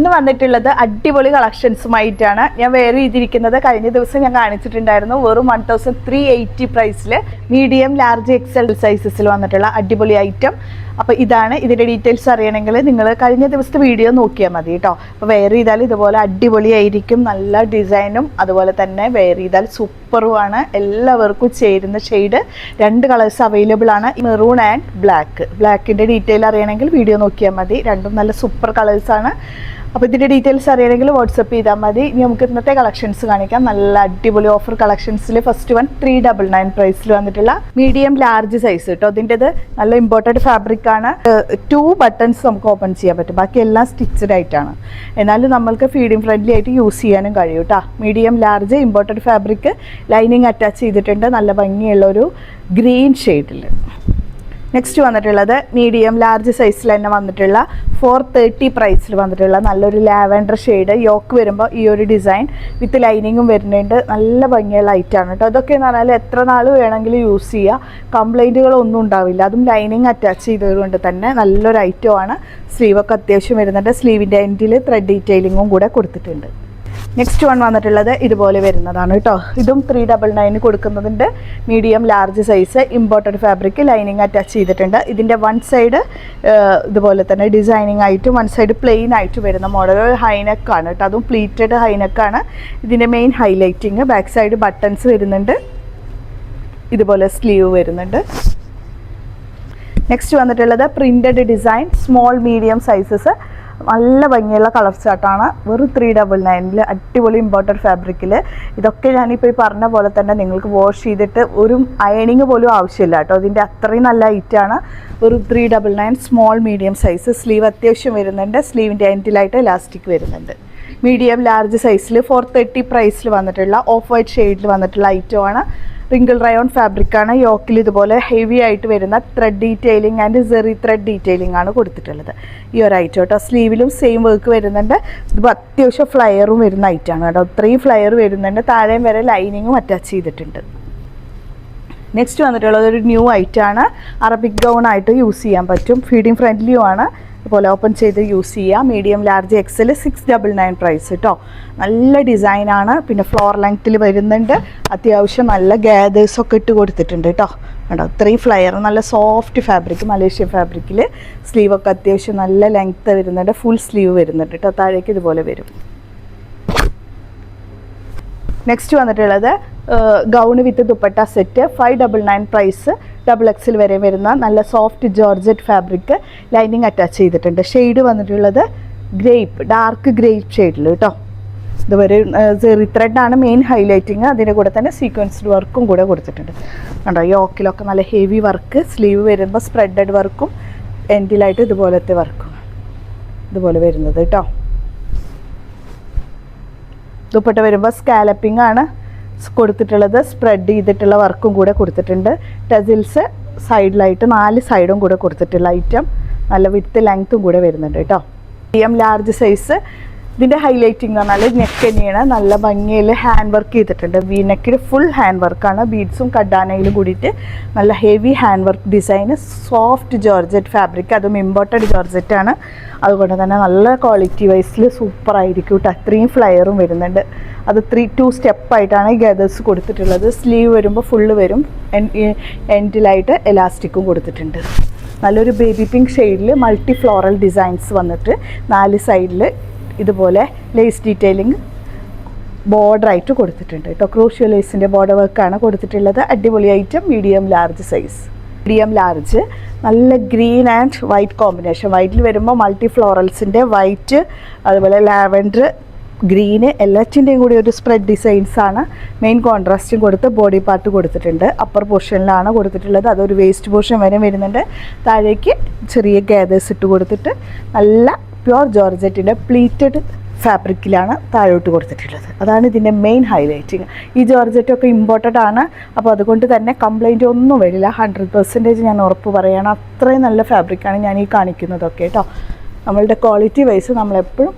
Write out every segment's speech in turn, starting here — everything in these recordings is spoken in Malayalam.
ഇന്ന് വന്നിട്ടുള്ളത് അടിപൊളി കളക്ഷൻസുമായിട്ടാണ്. ഞാൻ വെയർ ചെയ്തിരിക്കുന്നത് കഴിഞ്ഞ ദിവസം ഞാൻ കാണിച്ചിട്ടുണ്ടായിരുന്നു. വെറും 1380 പ്രൈസിൽ മീഡിയം ലാർജ് എക്സൽ സൈസസിൽ വന്നിട്ടുള്ള അടിപൊളി ഐറ്റം. അപ്പോൾ ഇതാണ്. ഇതിൻ്റെ ഡീറ്റെയിൽസ് അറിയണമെങ്കിൽ നിങ്ങൾ കഴിഞ്ഞ ദിവസത്തെ വീഡിയോ നോക്കിയാൽ മതി കേട്ടോ. അപ്പോൾ വെയർ ചെയ്താൽ ഇതുപോലെ അടിപൊളിയായിരിക്കും. നല്ല ഡിസൈനും അതുപോലെ തന്നെ വെയർ ചെയ്താൽ സൂപ്പറുമാണ്. എല്ലാവർക്കും ചേരുന്ന ഷെയ്ഡ് 2 കളേഴ്സ് അവൈലബിൾ ആണ്, മെറൂൺ ആൻഡ് ബ്ലാക്ക്. ബ്ലാക്കിൻ്റെ ഡീറ്റെയിൽ അറിയണമെങ്കിൽ വീഡിയോ നോക്കിയാൽ മതി. രണ്ടും നല്ല സൂപ്പർ കളേഴ്സാണ്. അപ്പോൾ ഇതിൻ്റെ ഡീറ്റെയിൽസ് അറിയണമെങ്കിൽ വാട്സപ്പ് ചെയ്താൽ മതി. ഇനി നമുക്ക് ഇന്നത്തെ കളക്ഷൻസ് കാണിക്കാം. നല്ല അടിപൊളി ഓഫർ കളക്ഷൻസിൽ ഫസ്റ്റ് വൺ 399 പ്രൈസിൽ വന്നിട്ടുള്ള മീഡിയം ലാർജ് സൈസ് കേട്ടോ. ഇതിൻ്റെത് നല്ല ഇമ്പോർട്ടൻറ്റ് ഫാബ്രിക് ആണ്. 2 ബട്ടൺസ് നമുക്ക് ഓപ്പൺ ചെയ്യാൻ പറ്റും, ബാക്കി എല്ലാം സ്റ്റിച്ചഡ് ആയിട്ടാണ്. എന്നാലും നമ്മൾക്ക് ഫീഡിങ് ഫ്രണ്ട്ലി ആയിട്ട് യൂസ് ചെയ്യാനും കഴിയും കേട്ടോ. Medium large important fabric, lining attach ചെയ്തിട്ടുണ്ട്. നല്ല ഭംഗിയുള്ളൊരു ഗ്രീൻ ഷെയ്ഡിൽ. നെക്സ്റ്റ് വന്നിട്ടുള്ളത് മീഡിയം ലാർജ് സൈസിൽ തന്നെ വന്നിട്ടുള്ള 430 പ്രൈസിൽ വന്നിട്ടുള്ള നല്ലൊരു ലാവൻഡർ ഷെയ്ഡ്. യോക്ക് വരുമ്പോൾ ഈ ഒരു ഡിസൈൻ വിത്ത് ലൈനിങ്ങും വരുന്നുണ്ട്. നല്ല ഭംഗിയുള്ള ഐറ്റാണ് കേട്ടോ. അതൊക്കെ എന്ന് പറഞ്ഞാൽ എത്ര നാൾ വേണമെങ്കിലും യൂസ് ചെയ്യുക, കംപ്ലൈൻറ്റുകളൊന്നും ഉണ്ടാവില്ല. അതും ലൈനിങ് അറ്റാച്ച് ചെയ്തതുകൊണ്ട് തന്നെ നല്ലൊരു ഐറ്റമാണ്. സ്ലീവൊക്കെ അത്യാവശ്യം വരുന്നുണ്ട്. സ്ലീവിൻ്റെ എൻഡിൽ ത്രെഡ് ഡീറ്റെയിലിങ്ങും കൂടെ കൊടുത്തിട്ടുണ്ട്. നെക്സ്റ്റ് വൺ വന്നിട്ടുള്ളത് ഇതുപോലെ വരുന്നതാണ് കേട്ടോ. ഇതും 399 കൊടുക്കുന്നതുണ്ട്. Medium large size imported fabric, lining attach ചെയ്തിട്ടുണ്ട്. ഇതിൻ്റെ വൺ സൈഡ് ഇതുപോലെ തന്നെ ഡിസൈനിങ് ആയിട്ടും വൺ സൈഡ് പ്ലെയിൻ ആയിട്ട് വരുന്ന മോഡൽ ഹൈനെക്കാണ് കേട്ടോ. അതും പ്ലീറ്റഡ് ഹൈനെക്കാണ് ഇതിൻ്റെ main highlighting. Back side buttons വരുന്നുണ്ട്, ഇതുപോലെ സ്ലീവ് വരുന്നുണ്ട്. നെക്സ്റ്റ് വന്നിട്ടുള്ളത് printed design small medium sizes. നല്ല ഭംഗിയുള്ള കളർ ചാർട്ടാണ്. വെറും 399 അടിപൊളി ഇമ്പോർട്ടഡ് ഫാബ്രിക്കിൽ. ഇതൊക്കെ ഞാനിപ്പോൾ ഈ പറഞ്ഞ പോലെ തന്നെ നിങ്ങൾക്ക് വാഷ് ചെയ്തിട്ട് ഒരു അയണിങ് പോലും ആവശ്യമില്ല കേട്ടോ. ഇതിൻ്റെ അത്രയും നല്ല ഐറ്റാണ്. ഒരു 399 സ്മോൾ മീഡിയം സൈസ്. സ്ലീവ് അത്യാവശ്യം വരുന്നുണ്ട്. സ്ലീവിൻ്റെ എൻഡിലായിട്ട് ഇലാസ്റ്റിക് വരുന്നുണ്ട്. മീഡിയം ലാർജ് സൈസിൽ 430 പ്രൈസിൽ വന്നിട്ടുള്ള ഓഫ് വൈറ്റ് ഷെയ്ഡിൽ വന്നിട്ടുള്ള ഐറ്റമാണ്. Wrinkle rayon ഫാബ്രിക്കാണ്. യോക്കിൽ ഇതുപോലെ ഹെവി ആയിട്ട് വരുന്ന thread detailing and zari thread detailing ആണ് കൊടുത്തിട്ടുള്ളത്. ഈ ഒരു ഐറ്റം കേട്ടോ. സ്ലീവിലും സെയിം വർക്ക് വരുന്നുണ്ട്. ഇതിപ്പോൾ അത്യാവശ്യം ഫ്ലയറും വരുന്ന ഐറ്റമാണ് കേട്ടോ. ഇത്രയും ഫ്ലയർ വരുന്നുണ്ട്. താഴെയും വരെ ലൈനിങ്ങും അറ്റാച്ച് ചെയ്തിട്ടുണ്ട്. നെക്സ്റ്റ് വന്നിട്ടുള്ളത് ഒരു ന്യൂ ഐറ്റമാണ്. അറബിക് ഗൗൺ ആയിട്ട് യൂസ് ചെയ്യാൻ പറ്റും. ഫീഡിങ് ഫ്രണ്ട്ലിയുമാണ്. ഇതുപോലെ ഓപ്പൺ ചെയ്ത് യൂസ് ചെയ്യുക. മീഡിയം ലാർജ് എക്സൽ 699 പ്രൈസ് കേട്ടോ. നല്ല ഡിസൈനാണ്. പിന്നെ ഫ്ലോർ ലെങ്ത്തിൽ വരുന്നുണ്ട്. അത്യാവശ്യം നല്ല ഗ്യാദേഴ്സൊക്കെ ഇട്ട് കൊടുത്തിട്ടുണ്ട് കേട്ടോ. കേട്ടോ ഇത്രയും ഫ്ലയർ, നല്ല സോഫ്റ്റ് ഫാബ്രിക്, മലേഷ്യൻ ഫാബ്രിക്കിൽ. സ്ലീവൊക്കെ അത്യാവശ്യം നല്ല ലെങ്ത്ത് വരുന്നുണ്ട്. ഫുൾ സ്ലീവ് വരുന്നുണ്ട് കേട്ടോ. താഴേക്ക് ഇതുപോലെ വരും. നെക്സ്റ്റ് വന്നിട്ടുള്ളത് ഗൗണ് വിത്ത് ദുപ്പട്ട സെറ്റ് 599 പ്രൈസ്. XXL വരെ വരുന്ന നല്ല soft georgette fabric, lining attach ചെയ്തിട്ടുണ്ട്. ഷെയ്ഡ് വന്നിട്ടുള്ളത് ഗ്രേപ്പ്, ഡാർക്ക് ഗ്രേപ്പ് ഷെയ്ഡിൽ കേട്ടോ. ഇതുവരെ സെറി ത്രെഡാണ് മെയിൻ ഹൈലൈറ്റിങ്. അതിൻ്റെ കൂടെ തന്നെ സീക്വൻസ്ഡ് വർക്കും കൂടെ കൊടുത്തിട്ടുണ്ട് കണ്ടോ. യോക്കിലൊക്കെ നല്ല ഹെവി വർക്ക്. സ്ലീവ് വരുമ്പോൾ സ്പ്രെഡഡ് വർക്കും എൻഡിലായിട്ട് ഇതുപോലത്തെ വർക്കും ഇതുപോലെ വരുന്നത് കേട്ടോ. ദുപ്പട്ട വരുമ്പോൾ സ്കാലപ്പിംഗ് ആണ് കൊടുത്തിട്ടുള്ളത്. സ്പ്രെഡ് ചെയ്തിട്ടുള്ള വർക്കും കൂടെ കൊടുത്തിട്ടുണ്ട്. ടെസിൽസ് സൈഡിലായിട്ട് 4 സൈഡും കൂടെ കൊടുത്തിട്ടുള്ള ഐറ്റം. നല്ല വിത്ത് ലെങ്ത്തും കൂടെ വരുന്നുണ്ട് കേട്ടോ. Medium large size. ഇതിൻ്റെ ഹൈലൈറ്റിംഗ് എന്ന് പറഞ്ഞാൽ നെക്ക് തന്നെയാണ്. നല്ല ഭംഗിയിൽ ഹാൻഡ് വർക്ക് ചെയ്തിട്ടുണ്ട്. വി നെക്കിൽ ഫുൾ ഹാൻഡ് വർക്കാണ്. ബീഡ്സും കഡാനയിലും കൂടിയിട്ട് നല്ല ഹെവി ഹാൻഡ് വർക്ക് ഡിസൈന്. സോഫ്റ്റ് ജോർജറ്റ് ഫാബ്രിക്, അതും ഇമ്പോർട്ടഡ് ജോർജറ്റാണ്. അതുകൊണ്ട് തന്നെ നല്ല ക്വാളിറ്റി വൈസിൽ സൂപ്പറായിരിക്കും കേട്ടോ. അത്രയും ഫ്ലയറും വരുന്നുണ്ട്. അത് 2 സ്റ്റെപ്പായിട്ടാണ് ഈ ഗദേഴ്സ് കൊടുത്തിട്ടുള്ളത്. സ്ലീവ് വരുമ്പോൾ ഫുള്ള് വരും. എൻഡിലായിട്ട് എലാസ്റ്റിക്കും കൊടുത്തിട്ടുണ്ട്. നല്ലൊരു ബേബി പിങ്ക് ഷെയ്ഡിൽ മൾട്ടി ഫ്ലോറൽ ഡിസൈൻസ് വന്നിട്ട് 4 സൈഡിൽ ഇതുപോലെ ലേസ് ഡീറ്റെയിലിംഗ് ബോർഡറായിട്ട് കൊടുത്തിട്ടുണ്ട് കേട്ടോ. ക്രോഷ്യോ ലേസിൻ്റെ ബോർഡർ വർക്കാണ് കൊടുത്തിട്ടുള്ളത്. അടിപൊളി item. Medium large size. Medium large നല്ല ഗ്രീൻ ആൻഡ് വൈറ്റ് കോമ്പിനേഷൻ. വൈറ്റിൽ വരുമ്പോൾ മൾട്ടി ഫ്ലോറൽസിൻ്റെ വൈറ്റ്, അതുപോലെ ലാവൻഡർ, ഗ്രീന് എല്ലാറ്റിൻ്റെയും കൂടി ഒരു സ്പ്രെഡ് ഡിസൈൻസാണ്. മെയിൻ കോൺട്രാസ്റ്റും കൊടുത്ത് ബോഡി പാർട്ട് കൊടുത്തിട്ടുണ്ട്. അപ്പർ പോർഷനിലാണ് കൊടുത്തിട്ടുള്ളത്. അതൊരു വേസ്റ്റ് പോർഷൻ വരെ വരുന്നുണ്ട്. താഴേക്ക് ചെറിയ ഗാദേഴ്സ് ഇട്ട് കൊടുത്തിട്ട് നല്ല പ്യുവർ ജോർജറ്റിൻ്റെ പ്ലീറ്റഡ് ഫാബ്രിക്കിലാണ് താഴോട്ട് കൊടുത്തിട്ടുള്ളത്. അതാണ് ഇതിൻ്റെ മെയിൻ ഹൈലൈറ്റിങ്. ഈ ജോർജറ്റൊക്കെ ഇമ്പോർട്ടഡ് ആണ്. അപ്പോൾ അതുകൊണ്ട് തന്നെ കംപ്ലൈൻറ്റ് ഒന്നും വരില്ല. 100% ഞാൻ ഉറപ്പ് പറയുകയാണ്. അത്രയും നല്ല ഫാബ്രിക്കാണ് ഞാൻ ഈ കാണിക്കുന്നതൊക്കെ കേട്ടോ. നമ്മളുടെ ക്വാളിറ്റി വൈസ് നമ്മളെപ്പോഴും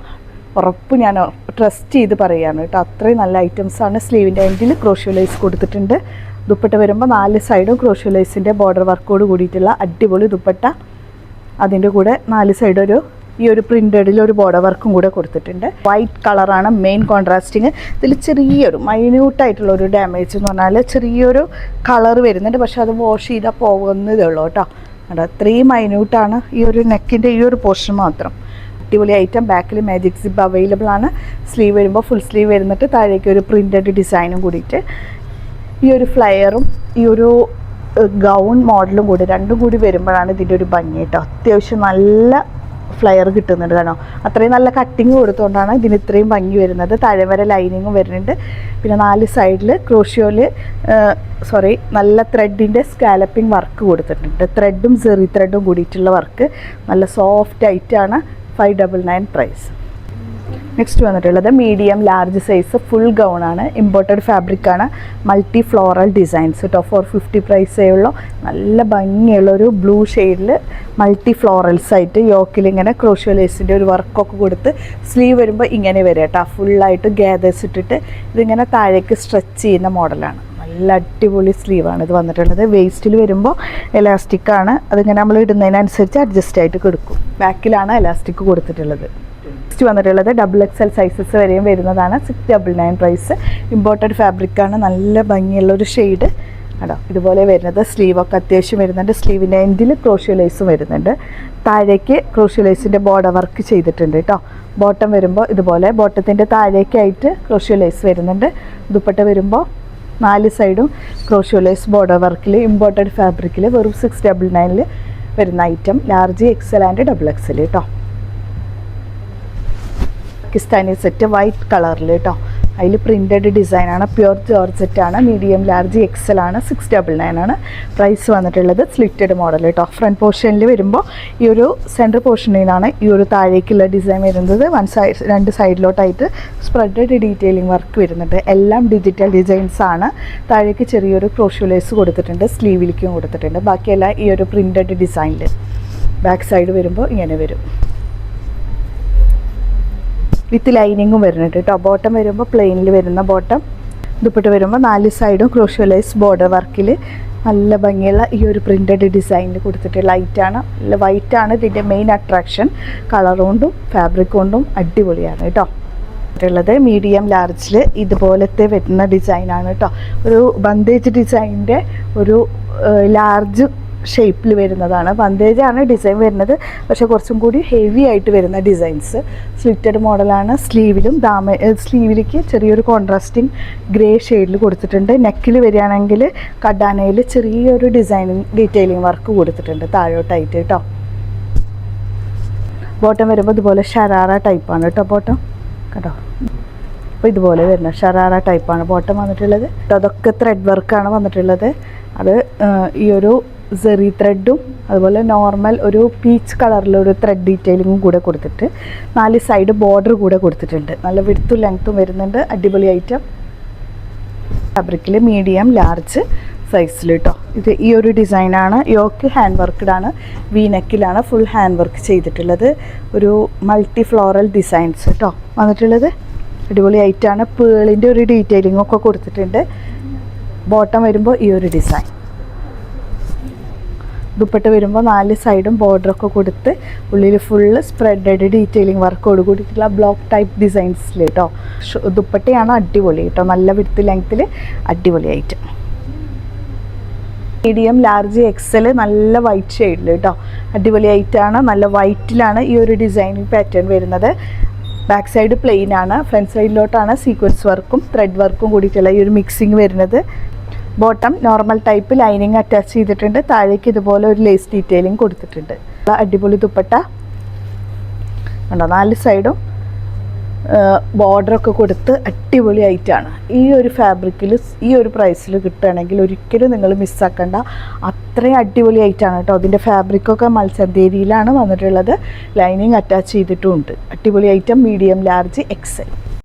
ഉറപ്പ് ഞാൻ ട്രസ്റ്റ് ചെയ്ത് പറയുകയാണ് കേട്ടോ. അത്രയും നല്ല ഐറ്റംസാണ്. സ്ലീവിൻ്റെ എൻഡിൽ ക്രോഷ്യോ ലേസ് കൊടുത്തിട്ടുണ്ട്. ദുപ്പട്ട വരുമ്പോൾ 4 സൈഡും ക്രോഷ്യോ ലേസിൻ്റെ ബോർഡർ വർക്കോട് കൂടിയിട്ടുള്ള അടിപൊളി ദുപ്പട്ട. അതിൻ്റെ കൂടെ 4 സൈഡൊരു ഈ ഒരു പ്രിൻറ്റഡിൽ ഒരു ബോർഡർ വർക്കും കൂടെ കൊടുത്തിട്ടുണ്ട്. വൈറ്റ് കളറാണ് മെയിൻ കോൺട്രാസ്റ്റിങ്. ഇതിൽ ചെറിയൊരു മൈന്യൂട്ടായിട്ടുള്ള ഒരു ഡാമേജ് എന്ന് പറഞ്ഞാൽ ചെറിയൊരു കളർ വരുന്നുണ്ട്, പക്ഷെ അത് വാഷ് ചെയ്താൽ പോകുന്നതേ ഉള്ളൂ കേട്ടോ. കേട്ടോ, അത്രയും മൈന്യൂട്ടാണ് ഈ ഒരു നെക്കിൻ്റെ ഈ ഒരു പോർഷൻ മാത്രം. അടിപൊളി ഐറ്റം. ബാക്കിൽ മാജിക് സിപ്പ് അവൈലബിൾ ആണ്. സ്ലീവ് വരുമ്പോൾ ഫുൾ സ്ലീവ് വരുന്നിട്ട് താഴേക്ക് ഒരു പ്രിൻറ്റഡ് ഡിസൈനും കൂടിയിട്ട് ഈ ഒരു ഫ്ലയറും ഈ ഒരു ഗൗൺ മോഡലും കൂടി രണ്ടും കൂടി വരുമ്പോഴാണ് ഇതിൻ്റെ ഒരു ഭംഗി കേട്ടോ. അത്യാവശ്യം നല്ല ഫ്ലയർ കിട്ടുന്നുണ്ട് കേട്ടോ. അത്രയും നല്ല കട്ടിങ് കൊടുത്തുകൊണ്ടാണ് ഇതിന് ഇത്രയും ഭംഗി വരുന്നത്. താഴെ വരെ ലൈനിങ്ങും വരുന്നുണ്ട്. പിന്നെ 4 സൈഡിൽ നല്ല ത്രെഡിൻ്റെ സ്കാലപ്പിംഗ് വർക്ക് കൊടുത്തിട്ടുണ്ട്. ത്രെഡും സെറി ത്രെഡും കൂടിയിട്ടുള്ള വർക്ക്. നല്ല സോഫ്റ്റ് ആയിട്ടാണ്. 599 പ്രൈസ്. നെക്സ്റ്റ് വന്നിട്ടുള്ളത് മീഡിയം ലാർജ് സൈസ് ഫുൾ ഗൗണാണ്. ഇമ്പോർട്ടഡ് ഫാബ്രിക്കാണ്. മൾട്ടി ഫ്ലോറൽ ഡിസൈൻസ് കേട്ടോ. 450 പ്രൈസേ ഉള്ളൂ. നല്ല ഭംഗിയുള്ളൊരു ബ്ലൂ ഷെയ്ഡിൽ മൾട്ടി ഫ്ലോറൽസ് ആയിട്ട് യോക്കിൽ ഇങ്ങനെ ക്രോഷ്യോ ലേസിൻ്റെ ഒരു വർക്കൊക്കെ കൊടുത്ത് സ്ലീവ് വരുമ്പോൾ ഇങ്ങനെ വരും കേട്ടോ. ഫുള്ളായിട്ട് ഗ്യാദേഴ്സ് ഇട്ടിട്ട് ഇതിങ്ങനെ താഴേക്ക് സ്ട്രെച്ച് ചെയ്യുന്ന മോഡലാണ്. നല്ല അടിപൊളി സ്ലീവാണ് ഇത് വന്നിട്ടുള്ളത്. വേസ്റ്റിൽ വരുമ്പോൾ എലാസ്റ്റിക്കാണ്. അതിങ്ങനെ നമ്മൾ ഇടുന്നതിനനുസരിച്ച് അഡ്ജസ്റ്റ് ആയിട്ട് കൊടുക്കും. ബാക്കിലാണ് എലാസ്റ്റിക് കൊടുത്തിട്ടുള്ളത്. നെക്സ്റ്റ് വന്നിട്ടുള്ളത് XXL സൈസസ് വരെയും വരുന്നതാണ്. 699 പ്രൈസ്. ഇമ്പോർട്ടഡ് ഫാബ്രിക്കാണ്. നല്ല ഭംഗിയുള്ളൊരു ഷെയ്ഡ് കേട്ടോ. ഇതുപോലെ വരുന്നത്. സ്ലീവൊക്കെ അത്യാവശ്യം വരുന്നുണ്ട്. സ്ലീവിൻ്റെ എൻഡിൽ ക്രോഷ്യോ ലേസും വരുന്നുണ്ട്. താഴേക്ക് ക്രോഷ്യോ ലേസിൻ്റെ ബോർഡർ വർക്ക് ചെയ്തിട്ടുണ്ട് കേട്ടോ. ബോട്ടം വരുമ്പോൾ ഇതുപോലെ ബോട്ടത്തിൻ്റെ താഴേക്കായിട്ട് ക്രോഷ്യോ ലേസ് വരുന്നുണ്ട്. ദുപ്പട്ട വരുമ്പോൾ 4 സൈഡും ക്രോഷ്യോ ലേസ് ബോർഡർ വർക്കിൽ ഇമ്പോർട്ടഡ് ഫാബ്രിക്കിൽ വെറും 699 വരുന്ന item. Large XL and XXL കേട്ടോ. പാകിസ്ഥാനി സെറ്റ് വൈറ്റ് കളറിൽ കേട്ടോ. അതിൽ പ്രിൻറ്റഡ് ഡിസൈനാണ്. പ്യുർ ജോർജറ്റാണ്. മീഡിയം ലാർജ് XL ആണ്. 699 ആണ് പ്രൈസ് വന്നിട്ടുള്ളത്. സ്ലിറ്റഡ് മോഡൽ കേട്ടോ. ഫ്രണ്ട് പോർഷനിൽ വരുമ്പോൾ ഈ ഒരു സെൻറ്റർ പോർഷനിൽ നിന്നാണ് ഈ ഒരു താഴേക്കുള്ള ഡിസൈൻ വരുന്നത്. 2 സൈഡിലോട്ടായിട്ട് സ്പ്രെഡഡ് ഡീറ്റെയിലിംഗ് വർക്ക് വരുന്നുണ്ട്. എല്ലാം ഡിജിറ്റൽ ഡിസൈൻസ് ആണ്. താഴേക്ക് ചെറിയൊരു ക്രോഷ്യോ ലേസ് കൊടുത്തിട്ടുണ്ട്. സ്ലീവിലേക്കും കൊടുത്തിട്ടുണ്ട്. ബാക്കിയെല്ലാം ഈ ഒരു പ്രിൻറ്റഡ് ഡിസൈനിൽ. ബാക്ക് സൈഡ് വരുമ്പോൾ ഇങ്ങനെ വരും. വിത്ത് ലൈനിങ്ങും വരുന്നുണ്ട് കേട്ടോ. ബോട്ടം വരുമ്പോൾ പ്ലെയിനിൽ വരുന്ന ബോട്ടം. ദുപ്പട്ട വരുമ്പോൾ 4 സൈഡും ക്രോഷ്യോ ലേസ് ബോർഡർ വർക്കിൽ നല്ല ഭംഗിയുള്ള ഈ ഒരു പ്രിൻറ്റഡ് ഡിസൈനിൽ കൊടുത്തിട്ട് ലൈറ്റാണ്. നല്ല വൈറ്റാണ് ഇതിൻ്റെ മെയിൻ അട്രാക്ഷൻ. കളർ കൊണ്ടും ഫാബ്രിക് കൊണ്ടും അടിപൊളിയാണ് കേട്ടോ. ഉള്ളത് മീഡിയം ലാർജിൽ ഇതുപോലത്തെ വരുന്ന ഡിസൈനാണ് കേട്ടോ. ഒരു ബന്ദേജ് ഡിസൈനിൻ്റെ ഒരു ലാർജ് ഷേപ്പിൽ വരുന്നതാണ്. ബന്ദേജാണ് ഡിസൈൻ വരുന്നത്, പക്ഷേ കുറച്ചും കൂടി ഹെവി ആയിട്ട് വരുന്ന ഡിസൈൻസ്. സ്ലിറ്റഡ് മോഡലാണ്. സ്ലീവിലേക്ക് ചെറിയൊരു കോൺട്രാസ്റ്റിംഗ് ഗ്രേ ഷെയ്ഡിൽ കൊടുത്തിട്ടുണ്ട്. നെക്കിൽ വരികയാണെങ്കിൽ കഡാനയിൽ ചെറിയൊരു ഡീറ്റെയിലിംഗ് വർക്ക് കൊടുത്തിട്ടുണ്ട് താഴോട്ടായിട്ട് കേട്ടോ. ബോട്ടം വരുമ്പോൾ ഇതുപോലെ ഷരാറ ടൈപ്പാണ് കേട്ടോ ബോട്ടം കേട്ടോ. അപ്പോൾ ഇതുപോലെ വരുന്ന ഷരാറ ടൈപ്പാണ് ബോട്ടം വന്നിട്ടുള്ളത്. അതൊക്കെ ത്രെഡ് വർക്കാണ് വന്നിട്ടുള്ളത്. അത് ഈ ഒരു സെറി ത്രെഡും അതുപോലെ നോർമൽ ഒരു പീച്ച് കളറിലൊരു ത്രെഡ് ഡീറ്റെയിലിങ്ങും കൂടെ കൊടുത്തിട്ട് 4 സൈഡ് ബോർഡർ കൂടെ കൊടുത്തിട്ടുണ്ട്. നല്ല വിഡ്ത്തും ലെങ്ത്തും വരുന്നുണ്ട്. അടിപൊളി ഐറ്റം. ഫാബ്രിക്കിൽ മീഡിയം ലാർജ് സൈസിൽ കേട്ടോ. ഇത് ഈ ഒരു ഡിസൈനാണ്. യോക്ക് ഹാൻഡ് വർക്ക്ഡാണ്. വി നെക്കിലാണ് ഫുൾ ഹാൻഡ് വർക്ക് ചെയ്തിട്ടുള്ളത്. ഒരു മൾട്ടി ഫ്ലോറൽ ഡിസൈൻസ് കേട്ടോ വന്നിട്ടുള്ളത്. അടിപൊളി ഐറ്റാണ്. പേളിൻ്റെ ഒരു ഡീറ്റെയിലിങ്ങൊക്കെ കൊടുത്തിട്ടുണ്ട്. ബോട്ടം വരുമ്പോൾ ഈ ഒരു ഡിസൈൻ. ദുപ്പട്ട വരുമ്പോൾ 4 സൈഡും ബോർഡറൊക്കെ കൊടുത്ത് ഉള്ളിൽ ഫുള്ള് സ്പ്രെഡഡ് ഡീറ്റെയിലിംഗ് വർക്കോട് കൂടിയിട്ടുള്ള ബ്ലോക്ക് ടൈപ്പ് ഡിസൈൻസിൽ കേട്ടോ. ദുപ്പട്ടയാണ് അടിപൊളി കേട്ടോ. നല്ല വിഡ്ത്ത് ലെങ്ത്തിൽ അടിപൊളിയായിട്ട്. മീഡിയം ലാർജ് XL നല്ല വൈറ്റ് ഷെയ്ഡിൽ കേട്ടോ. അടിപൊളിയായിട്ടാണ്. നല്ല വൈറ്റിലാണ് ഈ ഒരു ഡിസൈനിങ് പാറ്റേൺ വരുന്നത്. ബാക്ക് സൈഡ് പ്ലെയിൻ ആണ്. ഫ്രണ്ട് സൈഡിലോട്ടാണ് സീക്വൻസ് വർക്കും ത്രെഡ് വർക്കും കൂടിയിട്ടുള്ള ഈ ഒരു മിക്സിങ് വരുന്നത്. Bottom normal type lining attach ചെയ്തിട്ടുണ്ട്. താഴേക്ക് ഇതുപോലെ ഒരു ലേസ് ഡീറ്റെയിലിംഗ് കൊടുത്തിട്ടുണ്ട്. അടിപൊളി ദുപ്പട്ട ഉണ്ടോ. 4 സൈഡും ബോർഡറൊക്കെ കൊടുത്ത് അടിപൊളിയായിട്ടാണ്. ഈ ഒരു ഫാബ്രിക്കിൽ ഈ ഒരു പ്രൈസിൽ കിട്ടുകയാണെങ്കിൽ ഒരിക്കലും നിങ്ങൾ മിസ്സാക്കണ്ട. അത്രയും അടിപൊളിയായിട്ടാണ് കേട്ടോ. അതിൻ്റെ ഫാബ്രിക്കൊക്കെ മത്സന്തേരിയിലാണ് വന്നിട്ടുള്ളത്. ലൈനിങ് അറ്റാച്ച് ചെയ്തിട്ടുമുണ്ട്. അടിപൊളി ഐറ്റം. Medium large XL.